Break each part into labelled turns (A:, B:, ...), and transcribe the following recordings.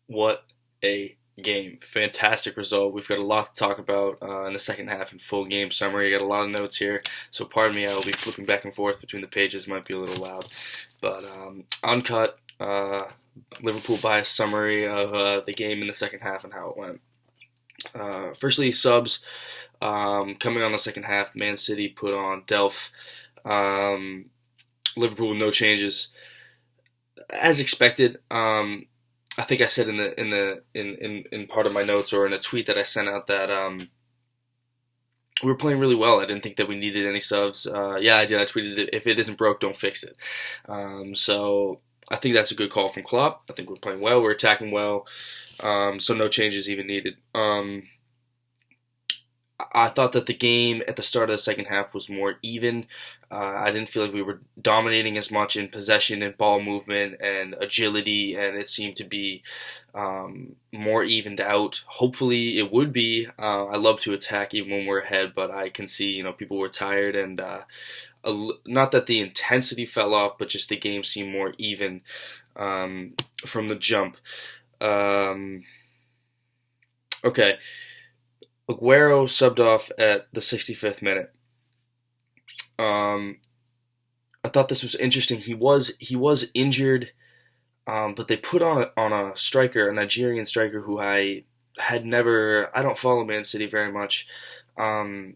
A: What a game. Fantastic result. We've got a lot to talk about in the second half and full game summary. I got a lot of notes here, so pardon me, I will be flipping back and forth between the pages. Might be a little loud. But uncut, Liverpool bias summary of the game in the second half and how it went. Firstly, subs coming on the second half. Man City put on Delph. Liverpool with no changes, as expected. I think I said in part of my notes or in a tweet that I sent out that we were playing really well. I didn't think that we needed any subs. Yeah, I did. I tweeted it. If it isn't broke, don't fix it. So I think that's a good call from Klopp. I think we're playing well. We're attacking well. So no changes even needed. I thought that the game at the start of the second half was more even. I didn't feel like we were dominating as much in possession and ball movement and agility, and it seemed to be more evened out. Hopefully, it would be. I love to attack even when we're ahead, but I can see people were tired, and not that the intensity fell off, but just the game seemed more even from the jump. Okay. Aguero subbed off at the 65th minute. I thought this was interesting. He was injured, but they put on a striker, a Nigerian striker who I had never. I don't follow Man City very much, but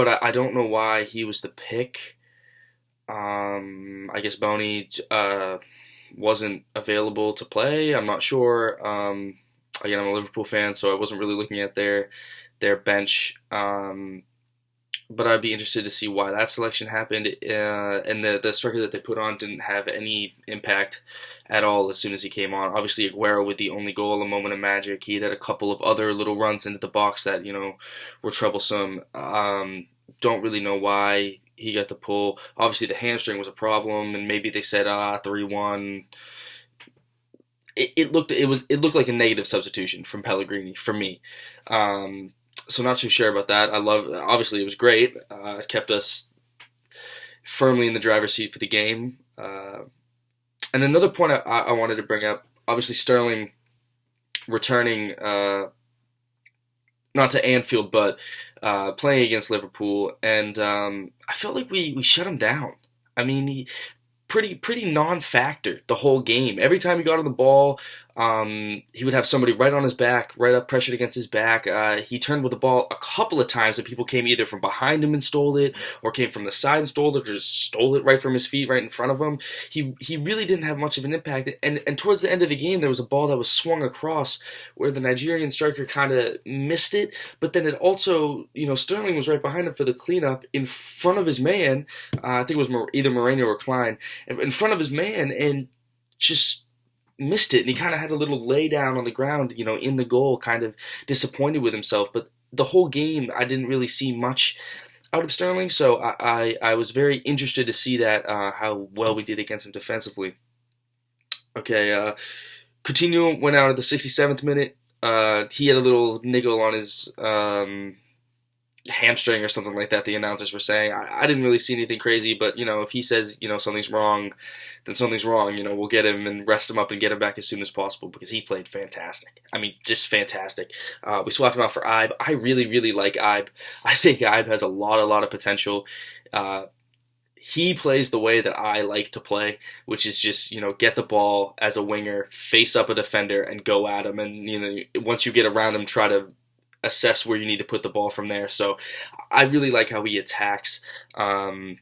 A: I don't know why he was the pick. I guess Boney wasn't available to play. I'm not sure. Again, I'm a Liverpool fan, so I wasn't really looking at their bench. But I'd be interested to see why that selection happened. And the striker that they put on didn't have any impact at all as soon as he came on. Obviously, Aguero with the only goal, a moment of magic. He had a couple of other little runs into the box that were troublesome. Don't really know why he got the pull. Obviously, the hamstring was a problem, and maybe they said 3-1. It looked like a negative substitution from Pellegrini for me. So not too sure about that. Obviously it was great. It kept us firmly in the driver's seat for the game. And another point I wanted to bring up, obviously Sterling returning, not to Anfield, but playing against Liverpool, and I felt like we shut him down. I mean, he pretty non-factor the whole game. Every time he got on the ball, he would have somebody right on his back, right up pressured against his back. He turned with the ball a couple of times, and people came either from behind him and stole it, or came from the side and stole it, or just stole it right from his feet, right in front of him. He really didn't have much of an impact. And towards the end of the game, there was a ball that was swung across where the Nigerian striker kind of missed it, but then it also, Sterling was right behind him for the cleanup in front of his man. I think it was either Moreno or Klein, in front of his man, and just missed it. And he kind of had a little lay down on the ground, in the goal, kind of disappointed with himself. But the whole game, I didn't really see much out of Sterling, so I was very interested to see that, how well we did against him defensively. Okay, Coutinho went out at the 67th minute. He had a little niggle on his hamstring or something like that, the announcers were saying. I didn't really see anything crazy, but if he says something's wrong, then something's wrong. We'll get him and rest him up and get him back as soon as possible, because he played fantastic. I mean, just fantastic. We swapped him out for Ibe. I really like Ibe. I think Ibe has a lot of potential. He plays the way that I like to play, which is just, get the ball as a winger, face up a defender, and go at him. And, once you get around him, try to assess where you need to put the ball from there. So I really like how he attacks. And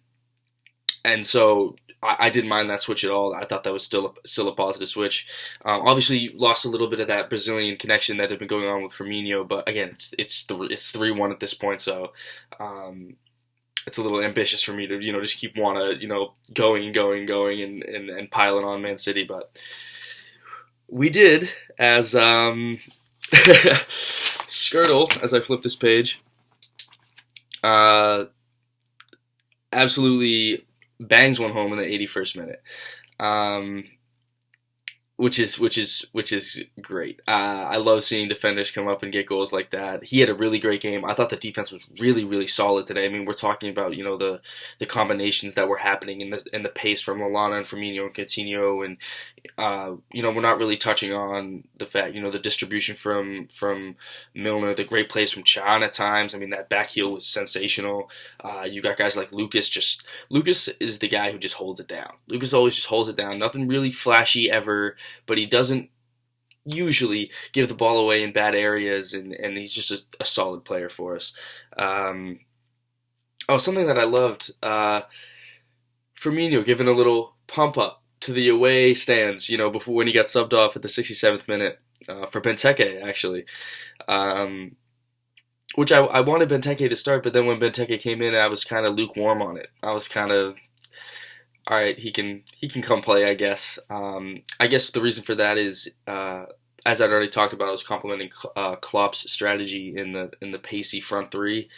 A: so I didn't mind that switch at all. I thought that was still a positive switch. Obviously, lost a little bit of that Brazilian connection that had been going on with Firmino, but again, it's 3-1 at this point, so it's a little ambitious for me to just keep going and piling on Man City, but we did, as Skirtle, as I flip this page, absolutely bangs one home in the 81st minute. which is great. I love seeing defenders come up and get goals like that. He had a really great game. I thought the defense was really solid today. I mean, we're talking about the combinations that were happening in the pace from Lallana and Firmino and Coutinho, and we're not really touching on the fact the distribution from Milner, the great plays from Chan at times. I mean, that back heel was sensational. You got guys like Lucas. Lucas is the guy who just holds it down. Lucas always just holds it down. Nothing really flashy ever, but he doesn't usually give the ball away in bad areas, and he's just a solid player for us. Something that I loved, Firmino giving a little pump up to the away stands, before when he got subbed off at the 67th minute for Benteke, actually. Which I wanted Benteke to start, but then when Benteke came in, I was kind of lukewarm on it. I was kind of, all right, he can come play, I guess. I guess the reason for that is, as I'd already talked about, I was complimenting Klopp's strategy in the pacey front three.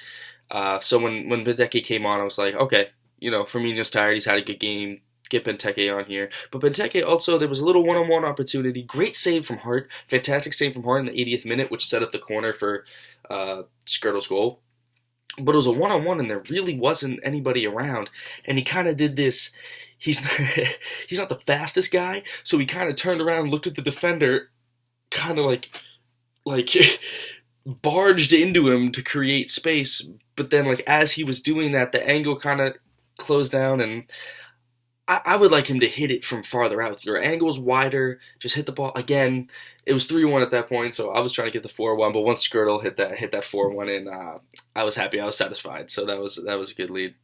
A: So when Benteke came on, I was like, okay, Firmino's tired. He's had a good game. Get Benteke on here. But Benteke also, there was a little one-on-one opportunity. Great save from Hart. Fantastic save from Hart in the 80th minute, which set up the corner for Skirtle's goal. But it was a one-on-one, and there really wasn't anybody around. And he kind of did this. He's he's not the fastest guy, so he kind of turned around and looked at the defender, kind of like barged into him to create space. But then, as he was doing that, the angle kind of closed down, and I would like him to hit it from farther out. Your angle's wider, just hit the ball. Again, it was 3-1 at that point, so I was trying to get the 4-1, but once Skirtle hit that 4-1 in, I was happy, I was satisfied. So that was a good lead.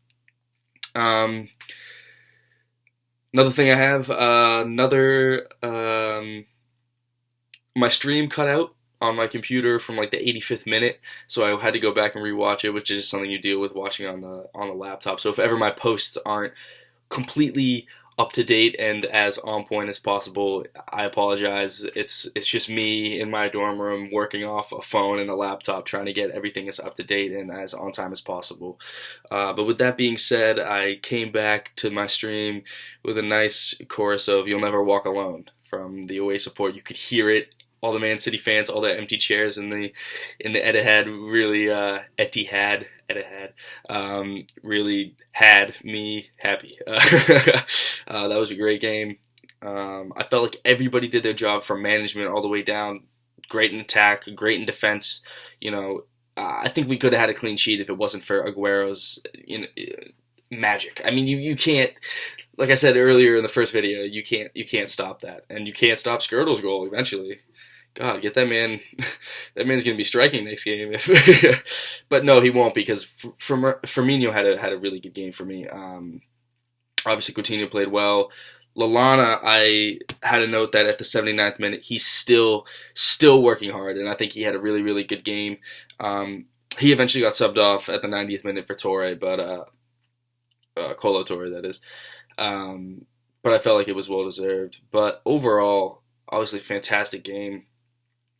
A: Another thing I have, my stream cut out on my computer from the 85th minute, so I had to go back and rewatch it, which is just something you deal with watching on the laptop. So if ever my posts aren't completely up to date and as on point as possible, I apologize. It's just me in my dorm room working off a phone and a laptop trying to get everything as up to date and as on time as possible. But with that being said, I came back to my stream with a nice chorus of "You'll Never Walk Alone" from the away support. You could hear it. All the Man City fans, all the empty chairs in the Etihad really Etihad really had me happy. That was a great game. I felt like everybody did their job from management all the way down. Great in attack, great in defense. I think we could have had a clean sheet if it wasn't for Aguero's magic. I mean, you can't. Like I said earlier in the first video, you can't stop that, and you can't stop Skirtle's goal eventually. God, get that man. That man's going to be striking next game. But no, he won't, because Firmino had a really good game for me. Obviously, Coutinho played well. Lallana, I had a note that at the 79th minute, he's still working hard, and I think he had a really good game. He eventually got subbed off at the 90th minute for Torre, but Colo Torre, that is. But I felt like it was well deserved. But overall, obviously, fantastic game.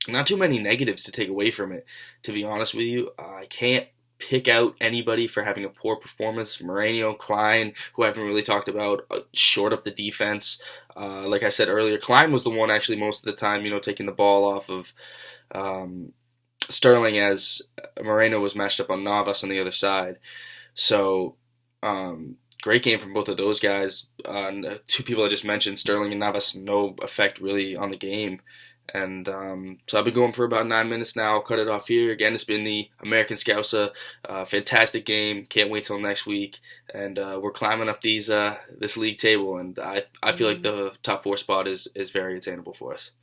A: Not too many negatives to take away from it, to be honest with you. I can't pick out anybody for having a poor performance. Moreno, Klein, who I haven't really talked about, shored up the defense. Like I said earlier, Klein was the one actually most of the time, taking the ball off of Sterling, as Moreno was matched up on Navas on the other side. So, great game from both of those guys. Two people I just mentioned, Sterling and Navas, no effect really on the game. And so I've been going for about 9 minutes now. I'll cut it off here. Again, it's been the American Scouser. Fantastic game. Can't wait till next week. And we're climbing up this league table, and I feel like the top 4 spot is very attainable for us.